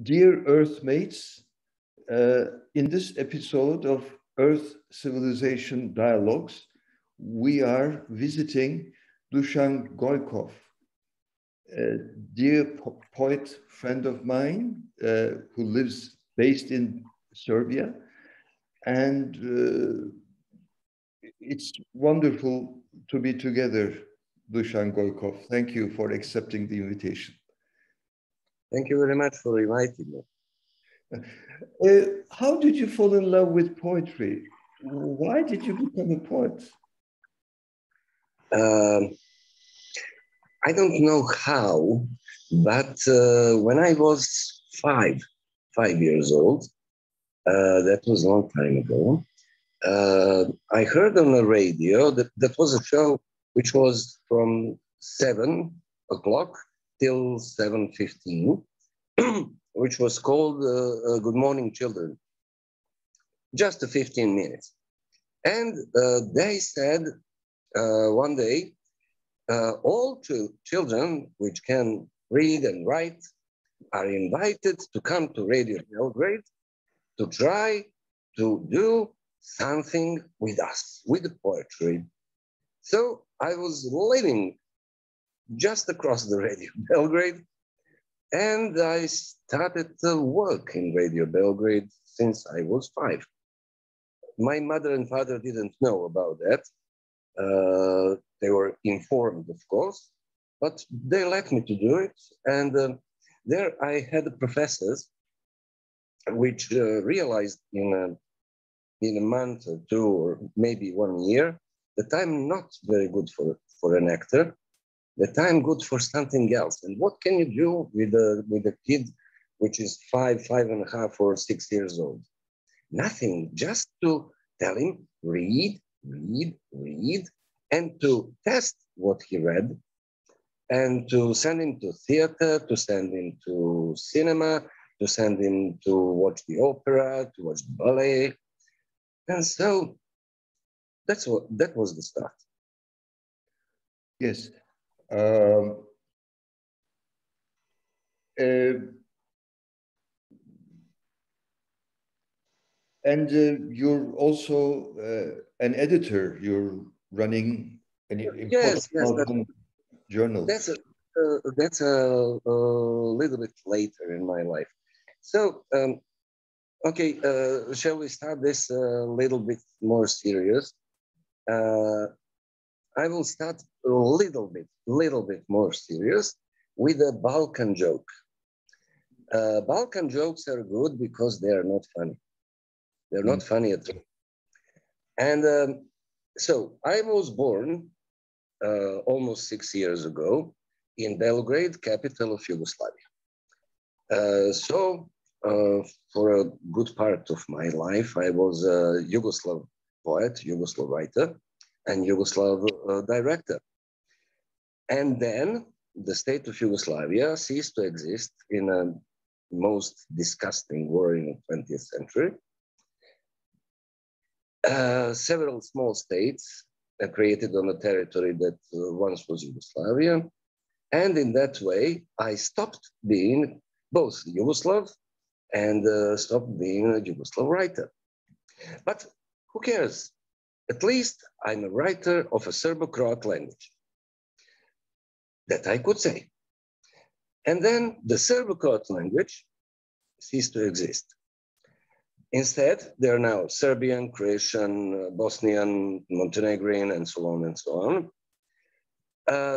Dear Earthmates, in this episode of Earth Civilization Dialogues, we are visiting Dušan Gojkov, a dear poet friend of mine who lives based in Serbia. And it's wonderful to be together, Dušan Gojkov. Thank you for accepting the invitation. Thank you very much for inviting me. How did you fall in love with poetry? Why did you become a poet? I don't know how, but when I was five years old, that was a long time ago, I heard on the radio that was a show which was from 7 o'clock till 7:15, which was called Good Morning Children, just 15 minutes. And they said one day, all children which can read and write are invited to come to Radio Belgrade to try to do something with us, with the poetry. So I was living just across the Radio Belgrade, and I started to work in Radio Belgrade since I was 5. My mother and father didn't know about that. They were informed, of course, but they let me to do it. And there I had professors which realized in a month or 2 or maybe 1 year that I'm not very good for an actor, that I'm good for something else. And what can you do with a kid which is 5.5, or 6 years old? Nothing, just to tell him, read, and to test what he read, and to send him to theater, to send him to cinema, to send him to watch the opera, to watch ballet. And so that was the start. Yes. And you're also an editor. You're running an important journal. That's a little bit later in my life. So, okay, shall we start this a little bit more serious? I will start a little bit more serious with a Balkan joke. Balkan jokes are good because they are not funny. They're not funny at all. And so I was born almost 6 years ago in Belgrade, capital of Yugoslavia. So for a good part of my life, I was a Yugoslav poet, Yugoslav writer, and Yugoslav director. And then the state of Yugoslavia ceased to exist in a most disgusting war in the 20th century. Several small states created on a territory that once was Yugoslavia. And in that way, I stopped being both Yugoslav and stopped being a Yugoslav writer. But who cares? At least I'm a writer of a Serbo-Croat language. That I could say. And then the Serbo-Croat language ceased to exist. Instead, there are now Serbian, Croatian, Bosnian, Montenegrin, and so on and so on.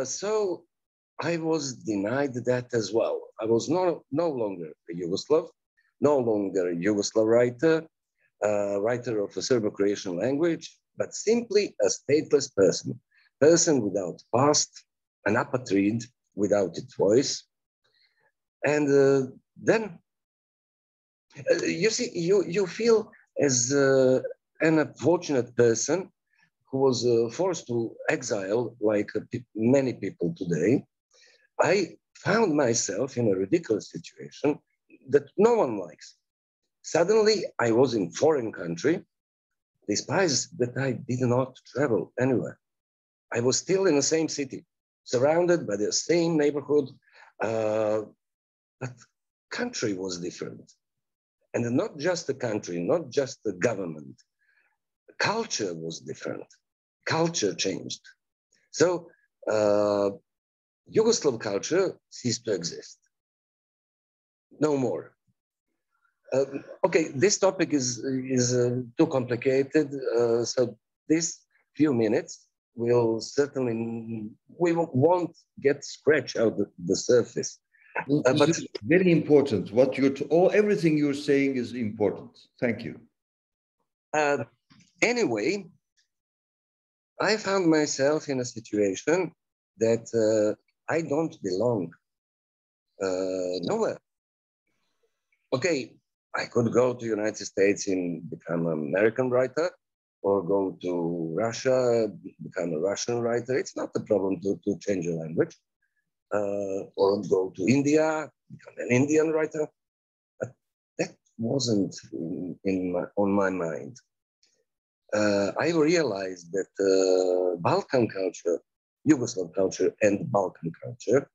So I was denied that as well. I was no longer a Yugoslav, no longer a Yugoslav writer, writer of a Serbo-Croatian language, but simply a stateless person without past, an apatride without its voice. And then, you see, you feel as an unfortunate person who was forced to exile, like many people today. I found myself in a ridiculous situation that no one likes. Suddenly, I was in foreign country, despite that I did not travel anywhere. I was still in the same city, surrounded by the same neighborhood, but country was different. And not just the country, not just the government. Culture was different. Culture changed. So Yugoslav culture ceased to exist. No more. Okay, this topic is too complicated. So this few minutes will certainly, we won't get scratched out the surface. But it's very important. What everything you're saying is important. Thank you. Anyway, I found myself in a situation that I don't belong nowhere. Okay, I could go to United States and become an American writer, or go to Russia, become a Russian writer. It's not a problem to change a language. Or go to India, become an Indian writer. But that wasn't on my mind. I realized that Balkan culture, Yugoslav culture, and Balkan culture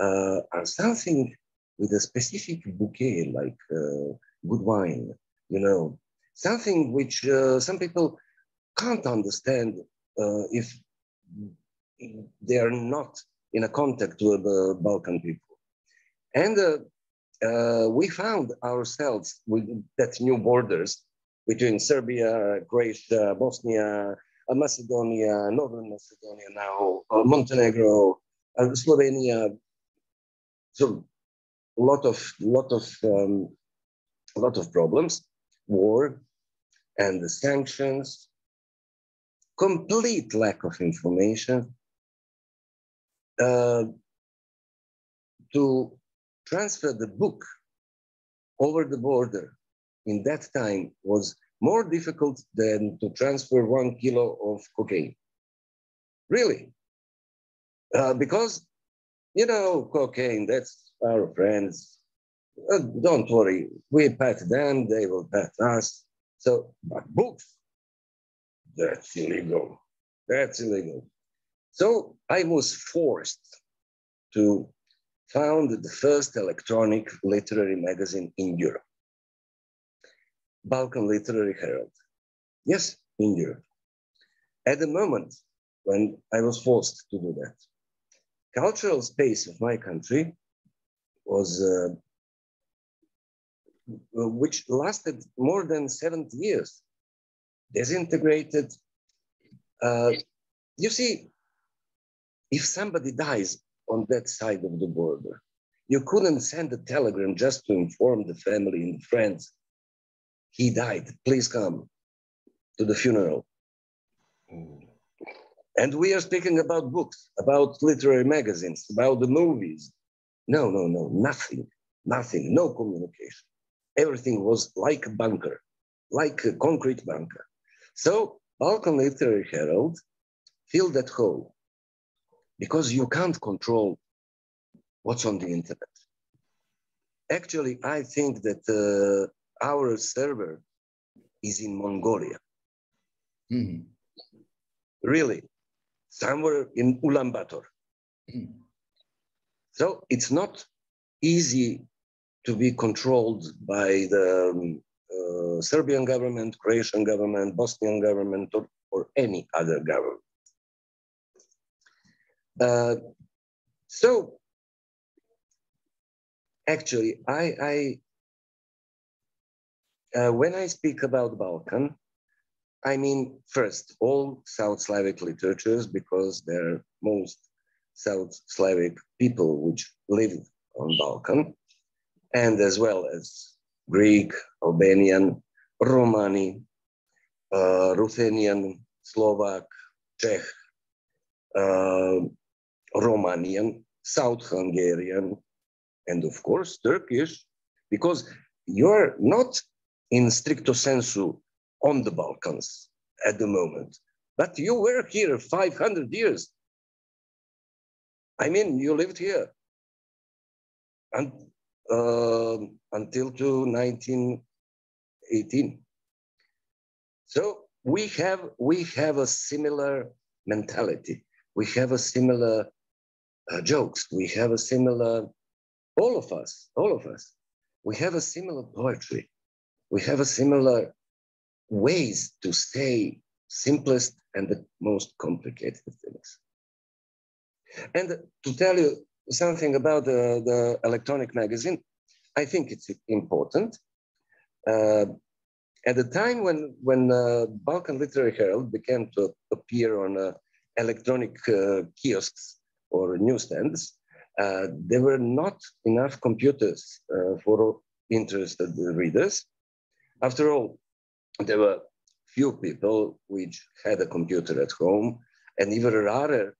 are something with a specific bouquet, like good wine, you know, something which some people can't understand if they are not in a contact with the Balkan people. And we found ourselves with that new borders between Serbia, Croatia, Bosnia, Macedonia, Northern Macedonia now, Montenegro, Slovenia. So a lot of problems, war and the sanctions, complete lack of information. To transfer the book over the border in that time was more difficult than to transfer 1 kilo of cocaine. Really. Because, you know, cocaine, that's our friends. Don't worry, we pat them, they will pat us. So, but books, that's illegal. That's illegal. So I was forced to found the first electronic literary magazine in Europe, Balkan Literary Herald. Yes, in Europe. At the moment when I was forced to do that, cultural space of my country was, which lasted more than 70 years, disintegrated. You see, if somebody dies on that side of the border, you couldn't send a telegram just to inform the family and friends, he died, please come to the funeral. And we are speaking about books, about literary magazines, about the movies. No, nothing, no communication. Everything was like a bunker, like a concrete bunker. So Balkan Literary Herald filled that hole, because you can't control what's on the internet. Actually, I think that our server is in Mongolia. Mm-hmm. Really, somewhere in Ulaanbaatar. Mm-hmm. So it's not easy to be controlled by the Serbian government, Croatian government, Bosnian government, or any other government. So actually, when I speak about Balkan, I mean, first, all South Slavic literatures, because there are most South Slavic people which live on Balkan, and as well as Greek, Albanian, Romani, Ruthenian, Slovak, Czech, Romanian, South Hungarian, and of course Turkish, because you're not in stricto sensu on the Balkans at the moment, but you were here 500 years. I mean, you lived here until to 1918. So we have a similar mentality. We have a similar jokes. We have a similar, all of us. we have a similar poetry. We have a similar ways to say simplest and the most complicated things. And to tell you something about the electronic magazine, I think it's important. At the time when Balkan Literary Herald began to appear on electronic kiosks or newsstands, there were not enough computers for interested readers. After all, there were few people which had a computer at home, and even rarer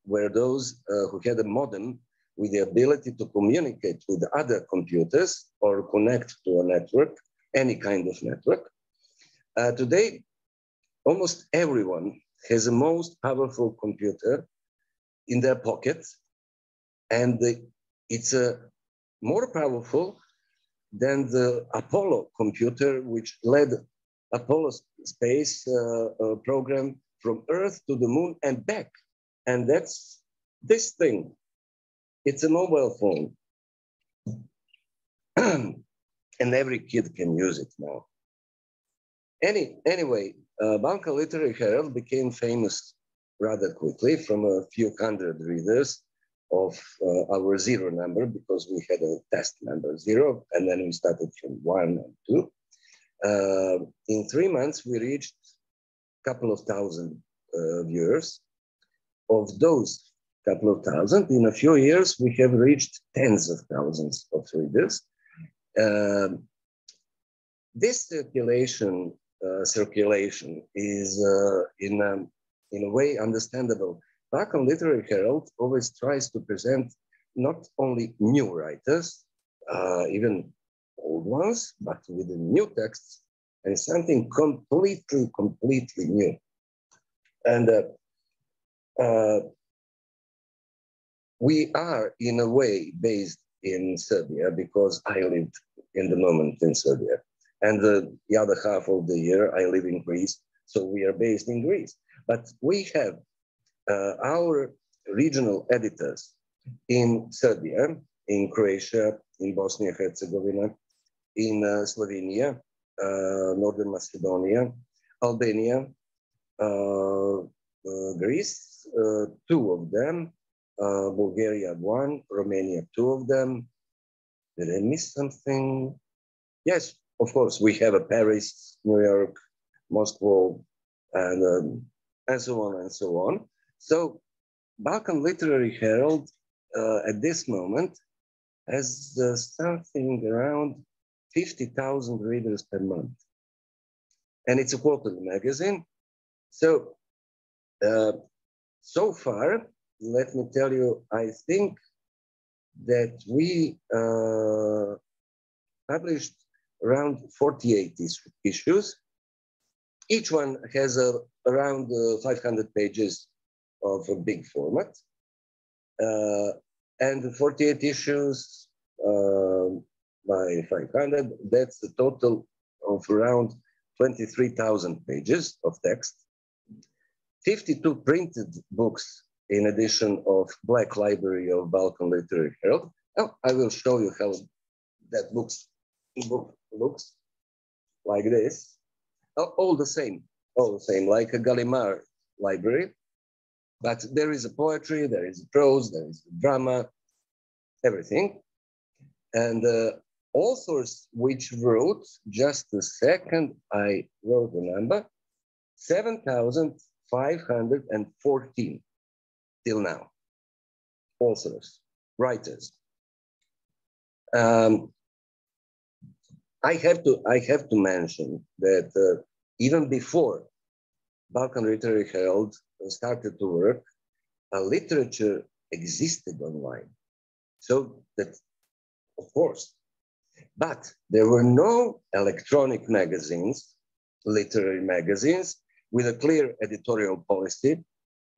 were those who had a modem with the ability to communicate with other computers or connect to a network, any kind of network. Today, almost everyone has a most powerful computer in their pocket, and it's more powerful than the Apollo computer, which led Apollo space program from Earth to the moon and back. And that's this thing. It's a mobile phone. And every kid can use it now. Anyway, Balkan Literary Herald became famous rather quickly from a few hundred readers of our zero number, because we had a test number 0, and then we started from 1 and 2. In 3 months, we reached a couple of thousand viewers. Of those couple of thousand, in a few years, we have reached tens of thousands of readers. This circulation is in a way understandable. Balkan Literary Herald always tries to present not only new writers, even old ones, but with the new texts and something completely new. And we are in a way based in Serbia, because I lived in the moment in Serbia. And the other half of the year I live in Greece, so we are based in Greece. But we have our regional editors in Serbia, in Croatia, in Bosnia and Herzegovina, in Slovenia, Northern Macedonia, Albania, Greece, 2 of them, Bulgaria 1, Romania 2 of them. Did I miss something? Yes, of course, we have a Paris, New York, Moscow, and so on and so on. So Balkan Literary Herald at this moment has something around 50,000 readers per month. And it's a quarterly magazine. So, so far, let me tell you, I think that we published around 48 issues. Each one has around 500 pages of a big format. And 48 issues by 500, that's a total of around 23,000 pages of text. 52 printed books in edition of Black Library of Balkan Literary Herald. Oh, I will show you how that book looks like this. Oh, all the same, like a Gallimard library. But there is a poetry, there is a prose, there is a drama, everything. And authors which wrote, just a second, I wrote the number, 7,514 till now. Authors, writers. I have to mention that even before Balkan Literary Herald started to work, literature existed online. So that, of course, but there were no electronic magazines, literary magazines, with a clear editorial policy,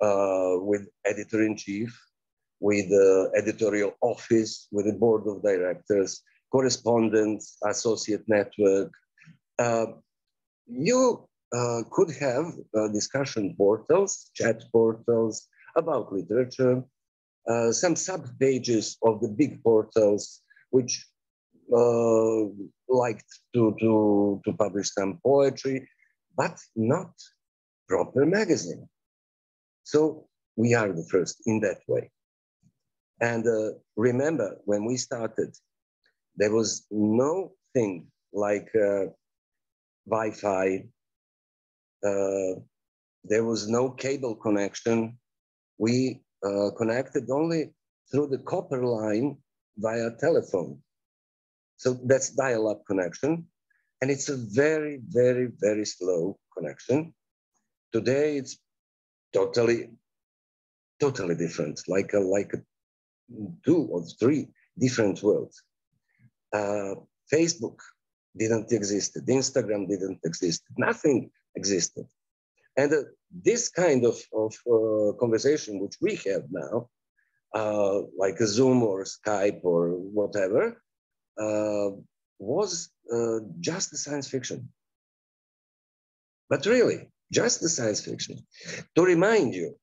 with editor-in-chief, with the editorial office, with the board of directors, correspondence, associate network. You could have discussion portals, chat portals about literature, some sub-pages of the big portals, which liked to publish some poetry, but not proper magazine. So we are the first in that way. And remember, when we started, there was no thing like Wi-Fi. There was no cable connection. We connected only through the copper line via telephone. So that's dial-up connection. And it's a very, very, very slow connection. Today, it's totally different, like a 2 or 3 different worlds. Facebook didn't exist. Instagram didn't exist. Nothing existed. And this kind of conversation, which we have now, like a Zoom or Skype or whatever, was just a science fiction. But really, just a science fiction. To remind you,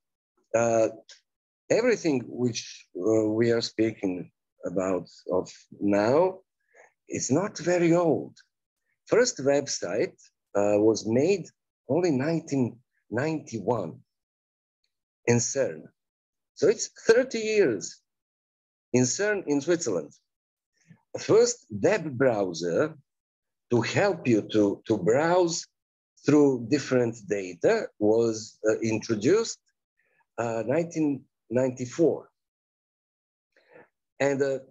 everything which we are speaking about of now is not very old. First website was made only 1991 in CERN. So it's 30 years in CERN in Switzerland. First web browser to help you to browse through different data was introduced 1994. And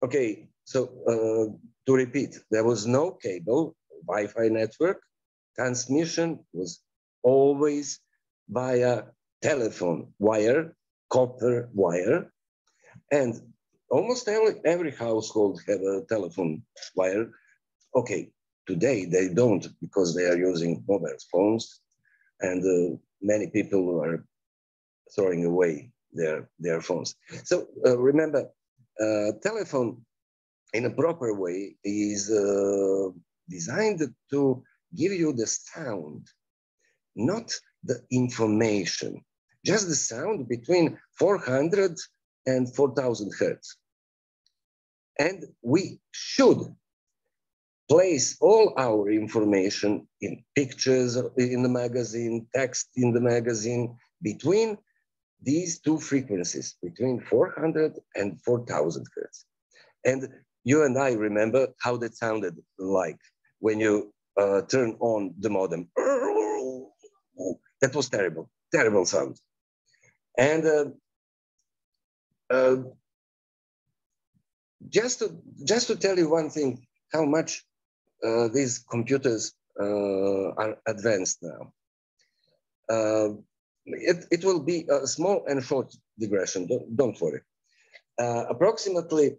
okay, so to repeat, there was no cable, Wi-Fi network. Transmission was always via telephone wire, copper wire. And almost every household have a telephone wire. Okay, today they don't because they are using mobile phones, and many people are throwing away their phones. So remember, telephone in a proper way is designed to give you the sound, not the information, just the sound between 400 and 4,000 hertz. And we should place all our information in pictures in the magazine, text in the magazine, between these 2 frequencies, between 400 and 4,000 hertz. And you and I remember how that sounded like when you turn on the modem. That was terrible, terrible sound. And just to tell you one thing, how much these computers are advanced now. It will be a small and short digression, don't worry. Approximately,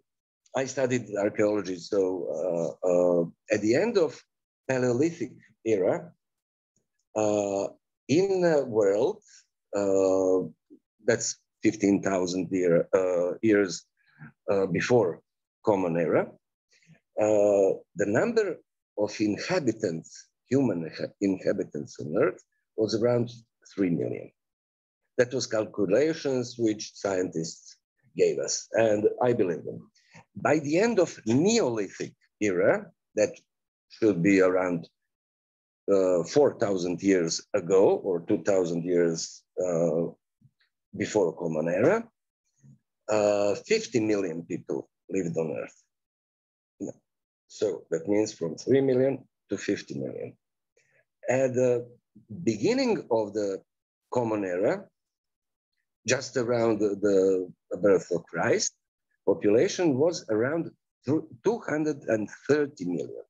I studied archaeology, so at the end of Paleolithic era, in the world, that's 15,000 years before Common Era, the number of inhabitants, human inhabitants on Earth, was around 3 million. That was calculations which scientists gave us, and I believe them. By the end of Neolithic era, that should be around 4,000 years ago or 2,000 years before Common Era, 50 million people lived on Earth. So that means from 3 million to 50 million. At the beginning of the Common Era, just around the birth of Christ, population was around 230 million.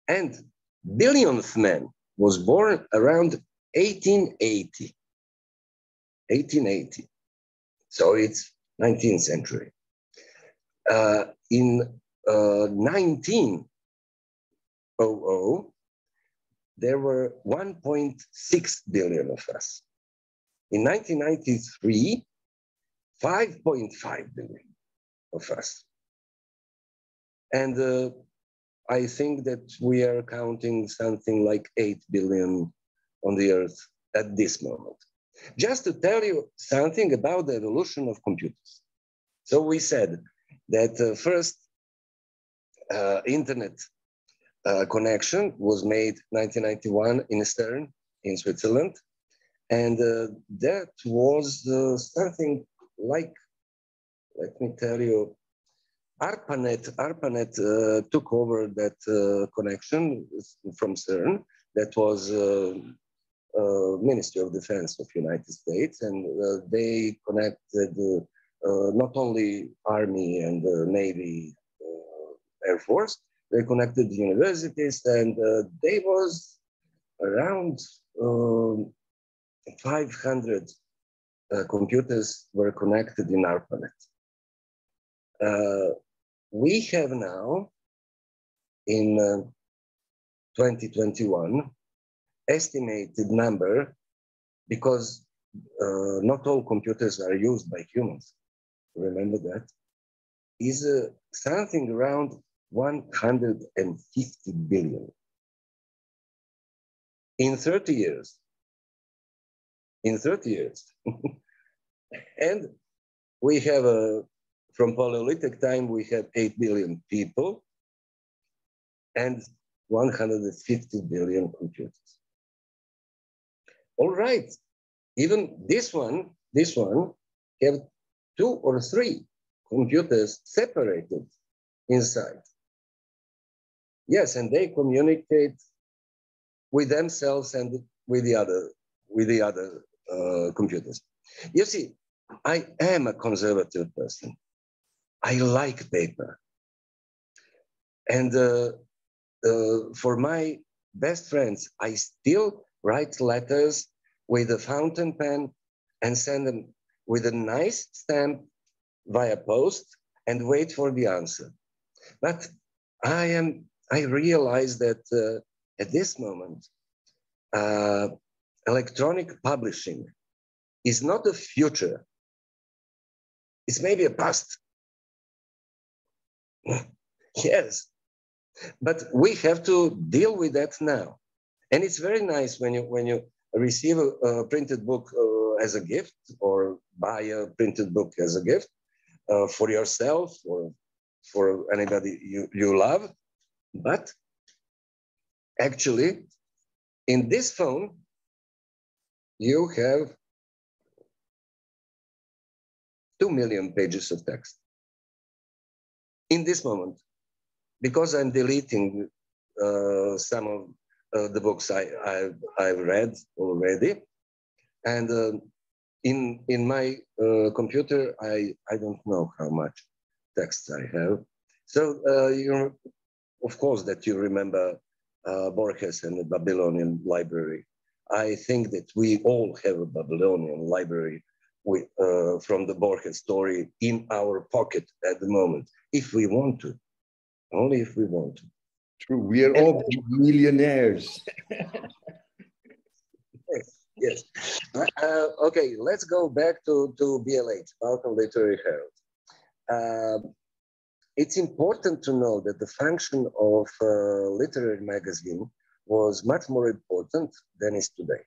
And billionth man was born around 1880. 1880. So it's 19th century. In 1900, there were 1.6 billion of us. In 1993, 5.5 billion of us. And I think that we are counting something like 8 billion on the Earth at this moment. Just to tell you something about the evolution of computers. So we said that first internet connection was made 1991 in Stern, in Switzerland. And that was something like, let me tell you, ARPANET took over that connection from CERN. That was Ministry of Defense of United States, and they connected not only Army and Navy, Air Force, they connected universities, and they was around 500 computers were connected in ARPANET. We have now, in 2021, estimated number, because not all computers are used by humans, remember that, is something around 150 billion. In 30 years. In 30 years. And we have, from Paleolithic time, we have 8 billion people and 150 billion computers. All right, even this one have 2 or 3 computers separated inside. Yes, and they communicate with themselves and with the other computers. You see, I am a conservative person. I like paper. And for my best friends, I still write letters with a fountain pen and send them with a nice stamp via post and wait for the answer. But I realize that at this moment, electronic publishing is not the future. It's maybe a past. Yes, but we have to deal with that now. And it's very nice when you receive a printed book as a gift, or buy a printed book as a gift for yourself or for anybody you love. But actually, in this phone, you have 2 million pages of text. In this moment, because I'm deleting some of the books I've read already, and in my computer, I don't know how much text I have. So of course that you remember Borges and the Babylonian library. I think that we all have a Babylonian library from the Borges story in our pocket at the moment, if we want to, only if we want to. True, we are all millionaires. Yes. Okay, let's go back to BLH, Balkan Literary Herald. It's important to know that the function of a literary magazine was much more important than is today.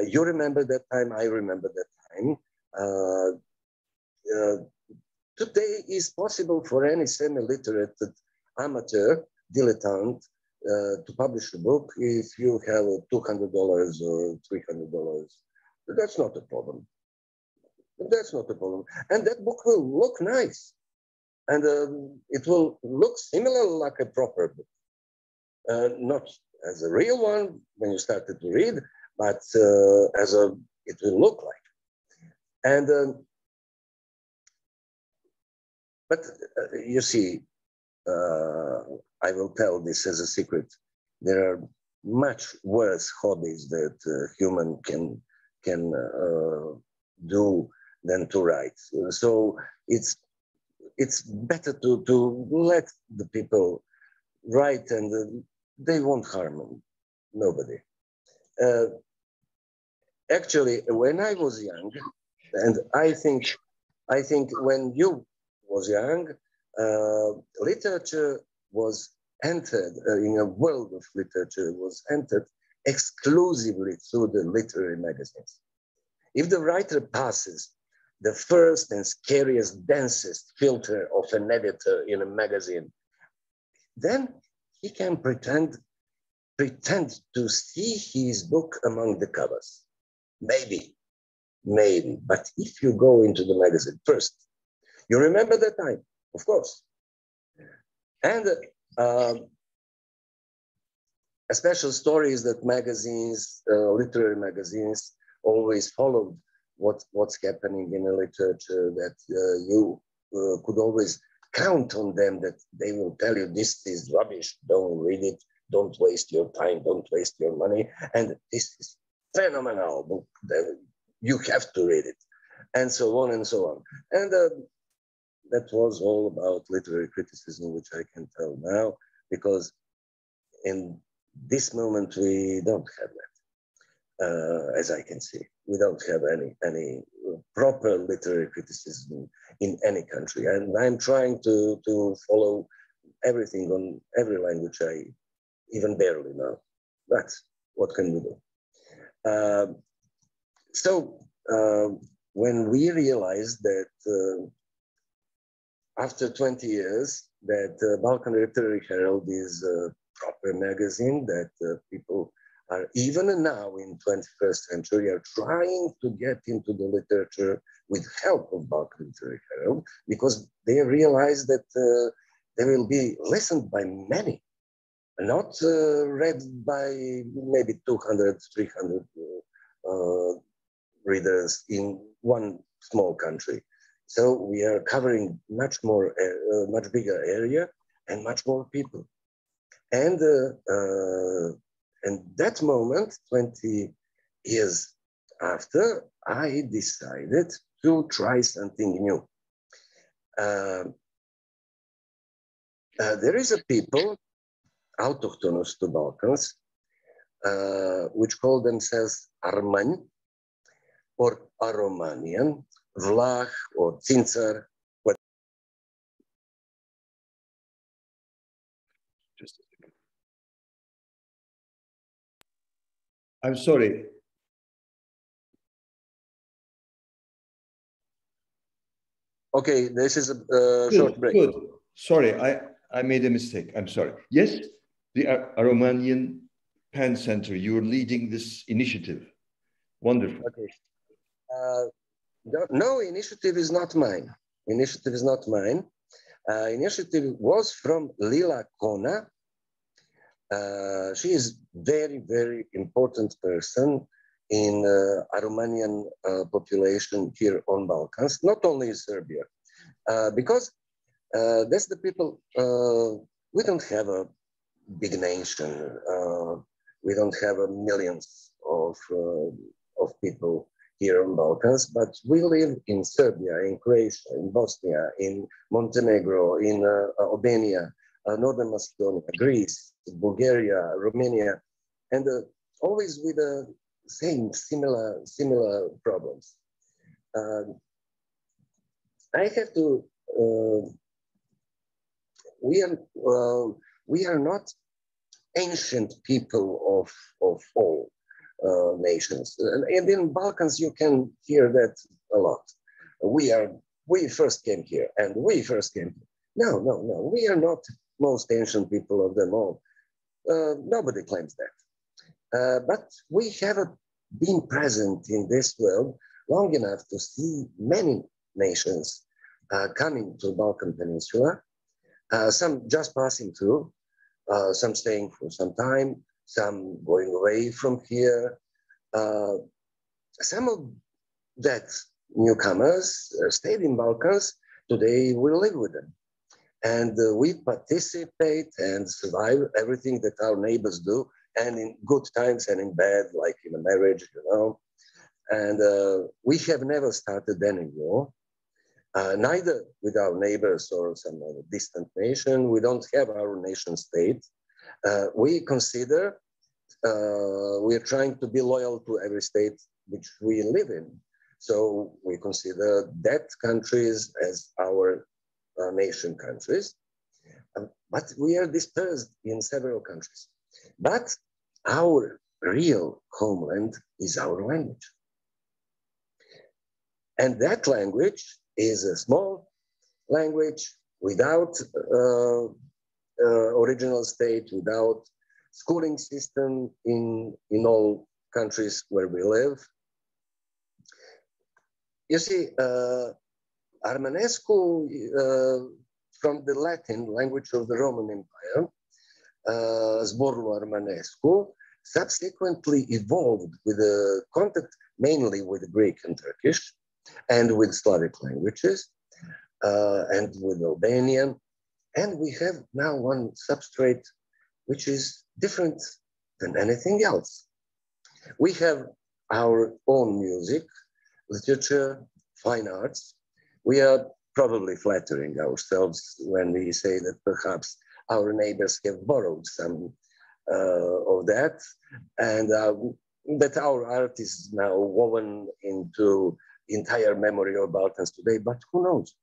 You remember that time, I remember that time. Today is possible for any semi-literate amateur, dilettante, to publish a book if you have $200 or $300. That's not a problem. That's not a problem. And that book will look nice. And it will look similar like a proper book. Not as a real one when you started to read, but it will look like. And but you see, I will tell this as a secret. There are much worse hobbies that human can do than to write. So it's better to let the people write, and they won't harm nobody. Actually, when I was young, and I think when you was young, literature was entered in a world of literature was entered exclusively through the literary magazines. If the writer passes the first and scariest, densest filter of an editor in a magazine, then he can pretend to see his book among the covers. Maybe. But if you go into the magazine first, you remember that time, of course. And a special story is that magazines, literary magazines, always followed what's happening in the literature, that you could always count on them, that they will tell you this is rubbish, don't read it, don't waste your time, don't waste your money, and this is phenomenal book, you have to read it, and so on and so on. And that was all about literary criticism, which I can tell now, because in this moment we don't have that, as I can see. We don't have any proper literary criticism in any country. And I'm trying to follow everything on every language I even barely know. But what can we do? So when we realized that after 20 years that Balkan Literary Herald is a proper magazine, that people are even now in 21st century are trying to get into the literature with help of Balkan Literary Herald, because they realize that they will be listened by many, not read by maybe 200, 300 readers in one small country. So we are covering much bigger area and much more people. And that moment, 20 years after, I decided to try something new. There is a people, autochthonous to Balkans, which call themselves Armani, or Aromanian, Vlah, or Cincar. Just a second. I'm sorry. Okay, this is a short break. Good. Sorry, I made a mistake. I'm sorry. Yes, the Aromanian PEN Centre, you're leading this initiative. Wonderful. Okay. No, initiative is not mine. Initiative is not mine. Initiative was from Lila Kona. She is very, very important person in Aromanian population here on Balkans, not only in Serbia, because that's the people, we don't have a big nation. We don't have millions of people here on Balkans, but we live in Serbia, in Croatia, in Bosnia, in Montenegro, in Albania, Northern Macedonia, Greece, Bulgaria, Romania, and always with the same similar problems. I have to. We are not ancient people of all nations, and in Balkans you can hear that a lot. We first came here, and we first came here. No. We are not most ancient people of them all. Nobody claims that. But we have been present in this world long enough to see many nations coming to Balkan Peninsula, some just passing through, some staying for some time, some going away from here. Some of that newcomers stayed in Balkans. Today we live with them. And we participate and survive everything that our neighbors do, and in good times and in bad, like in a marriage, you know. And we have never started any war, neither with our neighbors or some other distant nation. We don't have our nation state. We consider we are trying to be loyal to every state which we live in. So we consider that countries as our nation countries, but we are dispersed in several countries. But our real homeland is our language. And that language is a small language without original state, without schooling system in all countries where we live. You see, Armanescu, from the Latin language of the Roman Empire, Zborul Armanescu, subsequently evolved with a contact mainly with Greek and Turkish, and with Slavic languages, and with Albanian. And we have now one substrate which is different than anything else. We have our own music, literature, fine arts. We are probably flattering ourselves when we say that perhaps our neighbors have borrowed some of that, and that our art is now woven into entire memory of Balkans today, but who knows?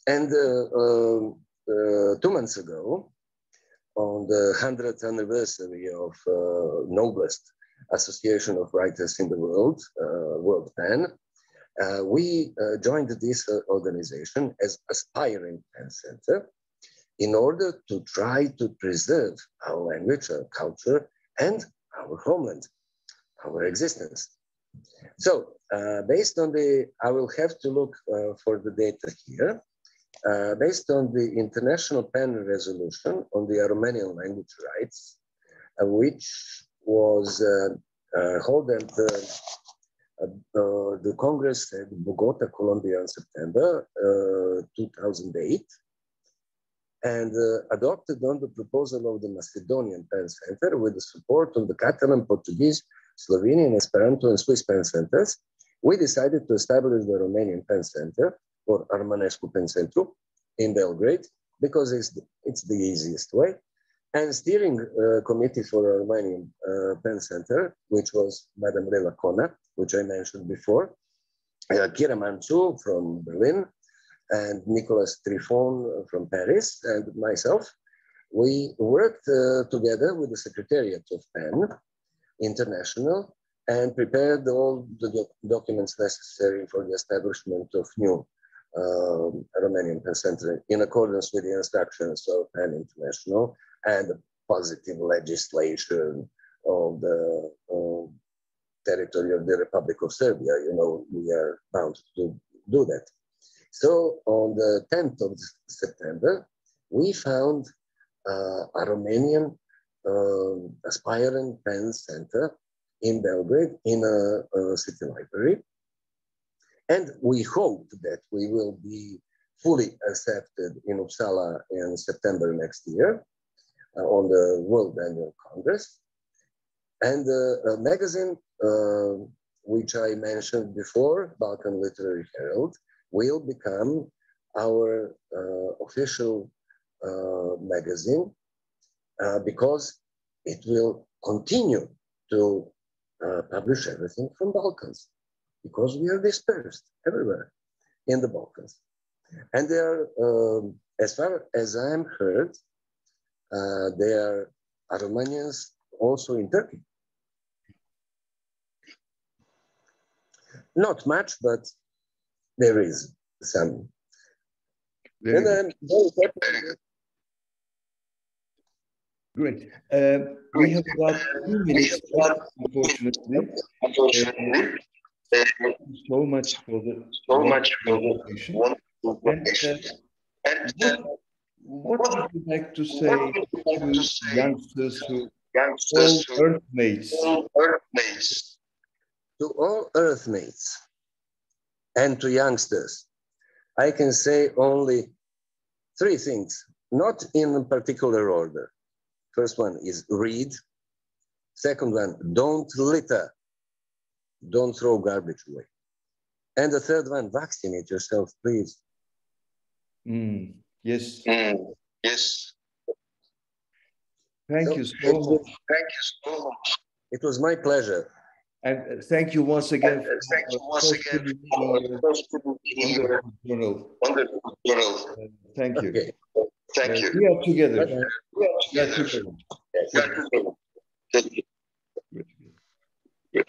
2 months ago, on the 100th anniversary of noblest association of writers in the world, World PEN, we joined this organization as aspiring PEN Centre in order to try to preserve our language, our culture, and our homeland, our existence. So based on I will have to look for the data here. Based on the International PEN Resolution on the Aromanian language rights, which was held at the Congress at Bogota, Colombia in September 2008, and adopted on the proposal of the Macedonian PEN Centre with the support of the Catalan, Portuguese, Slovenian, Esperanto, and Swiss PEN Centres, we decided to establish the Romanian PEN Centre, or Aromanian PEN Centre, in Belgrade, because it's the easiest way. And steering committee for Aromanian PEN Centre, which was Madame Lila Kona, which I mentioned before, Kira Mancu from Berlin, and Nicolas Trifon from Paris, and myself. We worked together with the Secretariat of PEN International and prepared all the documents necessary for the establishment of new Romanian PEN Centre in accordance with the instructions of PEN International and the positive legislation of the territory of the Republic of Serbia. You know, we are bound to do that. So on the 10th of September, we found a Romanian aspiring PEN Centre in Belgrade in a city library. And we hope that we will be fully accepted in Uppsala in September next year on the World Annual Congress. And a magazine, which I mentioned before, Balkan Literary Herald, will become our official magazine because it will continue to publish everything from Balkans, because we are dispersed everywhere in the Balkans. And there are, as far as I'm heard, there are Aromanians also in Turkey. Not much, but there is some. Very and I'm very happy. Great. We have about 2 minutes, unfortunately. So much for the presentation. What would you like to say to youngsters, to all Earthmates? To all Earthmates and to youngsters, I can say only 3 things, not in particular order. First one is read. Second one, don't litter. Don't throw garbage away. And the third one, vaccinate yourself, please. Yes. Yes. Thank you so much. Thank you so much. It was my pleasure. And thank you once again for wonderful journal. Thank you. Okay. Thank you. We are together. We are together. Thank you. Good.